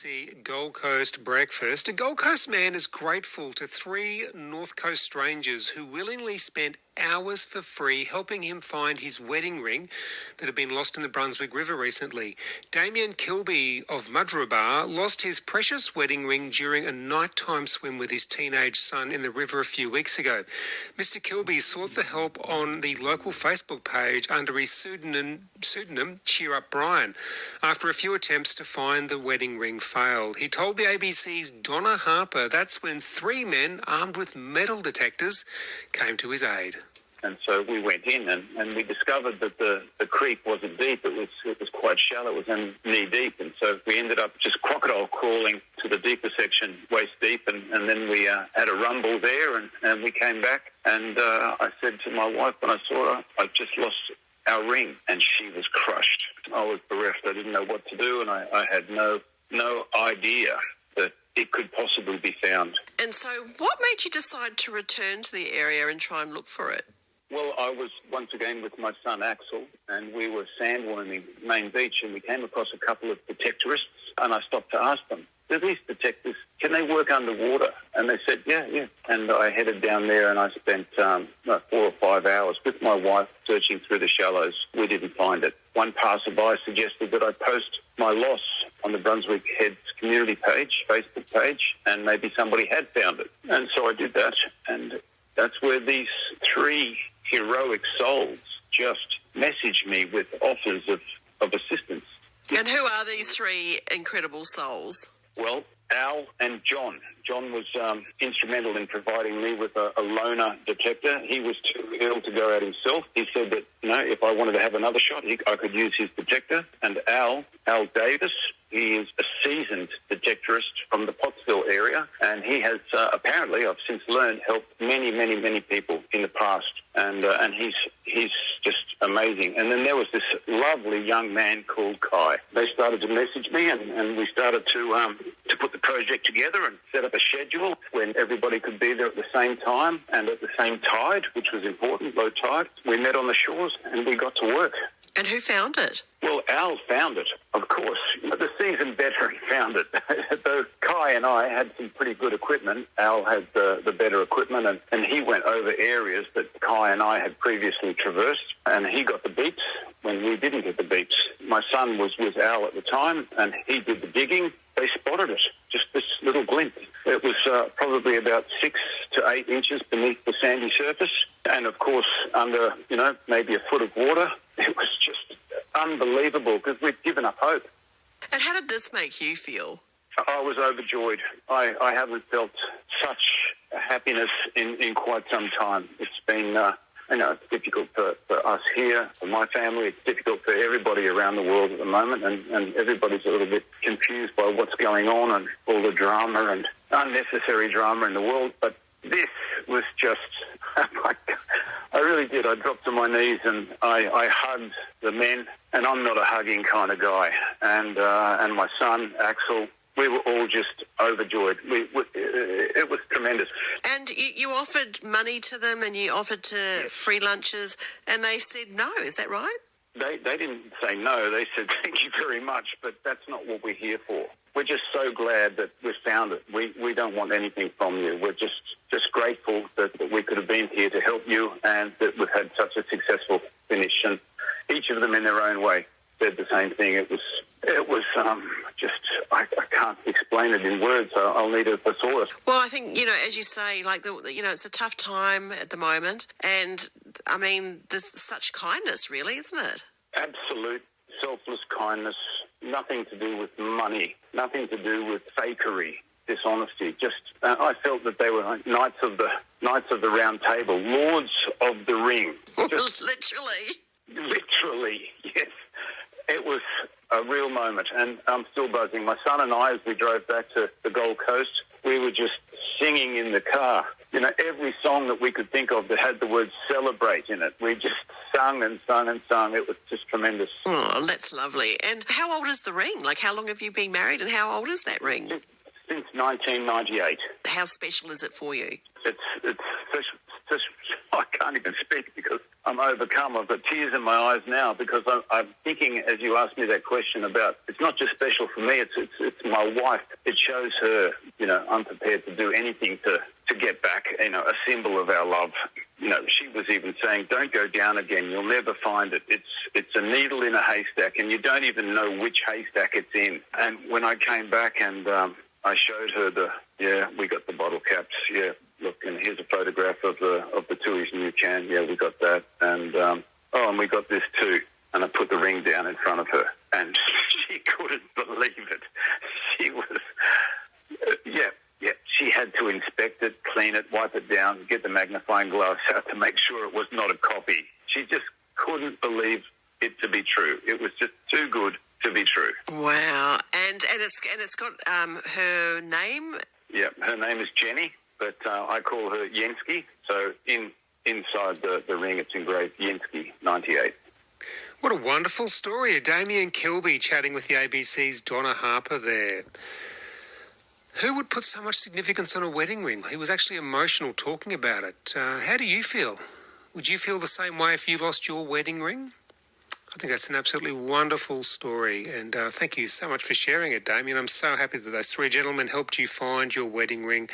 The Gold Coast breakfast. A Gold Coast man is grateful to 3 North Coast strangers who willingly spent hours for free helping him find his wedding ring that had been lost in the Brunswick River recently. Damien Kilby of Mudgeeraba lost his precious wedding ring during a nighttime swim with his teenage son in the river a few weeks ago. Mr. Kilby sought for help on the local Facebook page under his pseudonym Cheer Up Brian. After a few attempts to find the wedding ring failed, he told the ABC's Donna Harper that's when 3 men armed with metal detectors came to his aid. And so we went in and we discovered that the creek wasn't deep. It was quite shallow. It was in knee deep. And so we ended up just crocodile crawling to the deeper section, waist deep. And then we had a rumble there and we came back. And I said to my wife when I saw her, I just lost our ring. And she was crushed. I was bereft. I didn't know what to do. And I had no idea that it could possibly be found. And so what made you decide to return to the area and try and look for it? Well, I was once again with my son Axel, and we were sandworming Main Beach, and we came across a couple of detectorists, and I stopped to ask them, do these detectors, can they work underwater? And they said, yeah. And I headed down there, and I spent 4 or 5 hours with my wife searching through the shallows. We didn't find it. One passerby suggested that I post my loss on the Brunswick Heads community page, Facebook page, and maybe somebody had found it. And so I did that, and that's where these 3 heroic souls just messaged me with offers of assistance. And who are these 3 incredible souls? Well, Al and John. John was instrumental in providing me with a loner detector. He was too ill to go out himself. He said that, if I wanted to have another shot, I could use his detector. And Al Davis, he is a seasoned detectorist from the Pottsville area, and he has apparently, I've since learned, helped many people in the past. And he's just amazing. And then there was this lovely young man called Kai. They started to message me, and we started to put the project together and set up a schedule when everybody could be there at the same time and at the same tide, which was important, low tide. We met on the shores and we got to work. And who found it? Well, Al found it, of course. The seasoned veteran found it. Though Kai and I had some pretty good equipment. Al had the better equipment, and he went over areas that Kai and I had previously traversed, and he got the beeps when we didn't get the beeps. My son was with Al at the time, and he did the digging. They spotted it, just this little glint. It was probably about 6 to 8 inches beneath the sandy surface, and of course under, maybe a foot of water. It was just unbelievable because we'd given up hope. And how did this make you feel? I was overjoyed. I haven't felt such happiness in quite some time. It's been, it's difficult for us here, for my family. It's difficult for everybody around the world at the moment, and everybody's a little bit confused by what's going on and all the drama and unnecessary drama in the world. But this was just, I really did. I dropped to my knees and I hugged the men, and I'm not a hugging kind of guy. And my son, Axel, we were all just overjoyed. It was tremendous. And you offered money to them and you offered to free lunches, and they said no, is that right? They didn't say no. They said thank you very much, but that's not what we're here for. We're just so glad that we've found it. We don't want anything from you. We're just grateful that we could have been here to help you, and that we've had such a successful finish. And each of them in their own way said the same thing. It was just, I can't explain it in words. I'll need a thesaurus. Well, I think, as you say, it's a tough time at the moment. And, I mean, there's such kindness, really, isn't it? Absolute selfless kindness. Nothing to do with money. Nothing to do with fakery, dishonesty. Just, I felt that they were like knights of the round table, lords of the ring. Just, Literally, yes. It was a real moment, and I'm still buzzing. My son and I, as we drove back to the Gold Coast, we were just singing in the car. Every song that we could think of that had the word celebrate in it. We just sung and sung and sung. It was just tremendous. Oh, that's lovely. And how old is the ring? Like, how long have you been married, and how old is that ring? Since 1998. How special is it for you? It's I can't even speak because I'm overcome. I've got tears in my eyes now because I'm thinking, as you asked me that question about, it's not just special for me, it's my wife. It shows her, I'm prepared to do anything to get back, a symbol of our love. She was even saying, don't go down again. You'll never find it. It's a needle in a haystack, and you don't even know which haystack it's in. And when I came back and I showed her we got the bottle caps. Yeah, look, and here's a photograph of the Tui's new can. Yeah, we got that. And, and we got this too. And I put the ring down in front of her, and she couldn't believe it. She was, she had to inspect it, clean it, wipe it down, get the magnifying glass out to make sure it was not a copy. She just couldn't believe it to be true. It was just too good to be true. Wow. And it's got her name? Yeah, her name is Jenny, but I call her Yenski. So inside the ring, it's engraved Yenski 98. What a wonderful story. Damien Kilby chatting with the ABC's Donna Harper there. Who would put so much significance on a wedding ring? He was actually emotional talking about it. How do you feel? Would you feel the same way if you lost your wedding ring? I think that's an absolutely wonderful story, and thank you so much for sharing it, Damien. I'm so happy that those three gentlemen helped you find your wedding ring.